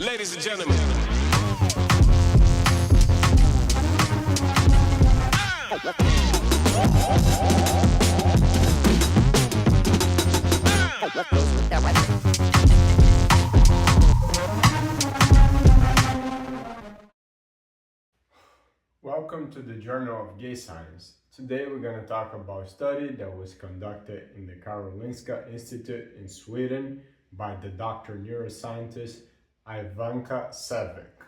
Ladies and gentlemen. Welcome to the Journal of Gay Science. Today we're going to talk about a study that was conducted in the Karolinska Institute in Sweden by the Dr. neuroscientist Ivanka Savic.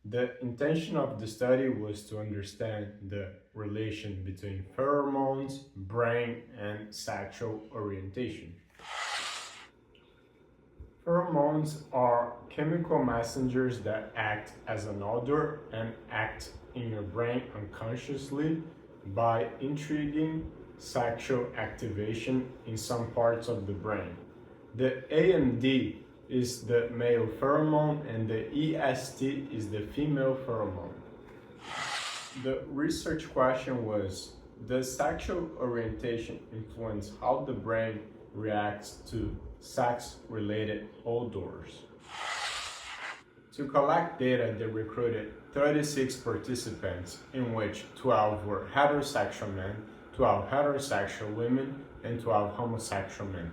The intention of the study was to understand the relation between pheromones, brain, and sexual orientation. Pheromones are chemical messengers that act as an odor and act in your brain unconsciously by intriguing sexual activation in some parts of the brain. The AMD is the male pheromone and the EST is the female pheromone. The research question was, does sexual orientation influence how the brain reacts to sex-related odors? To collect data, they recruited 36 participants, in which 12 were heterosexual men, 12 heterosexual women, and 12 homosexual men.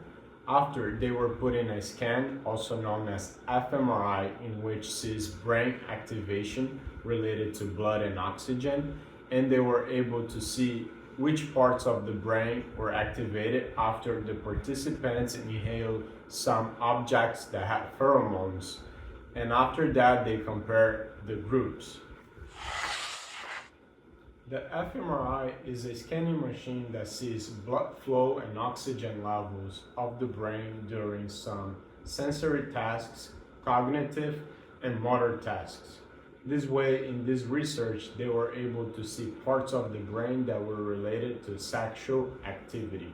After, they were put in a scan, also known as fMRI, in which sees brain activation related to blood and oxygen, and they were able to see which parts of the brain were activated after the participants inhaled some objects that had pheromones. And after that, they compared the groups. The fMRI is a scanning machine that sees blood flow and oxygen levels of the brain during some sensory tasks, cognitive and motor tasks. This way, in this research, they were able to see parts of the brain that were related to sexual activity.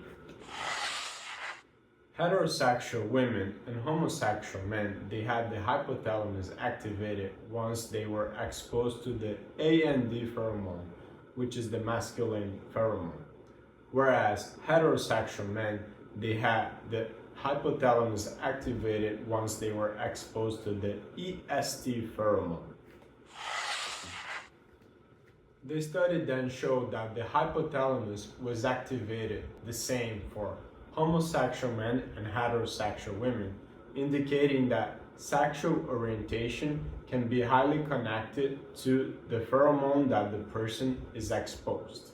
Heterosexual women and homosexual men, they had the hypothalamus activated once they were exposed to the AND pheromone, which is the masculine pheromone. Whereas heterosexual men, they had the hypothalamus activated once they were exposed to the EST pheromone. The study then showed that the hypothalamus was activated the same for homosexual men and heterosexual women, indicating that sexual orientation can be highly connected to the pheromone that the person is exposed.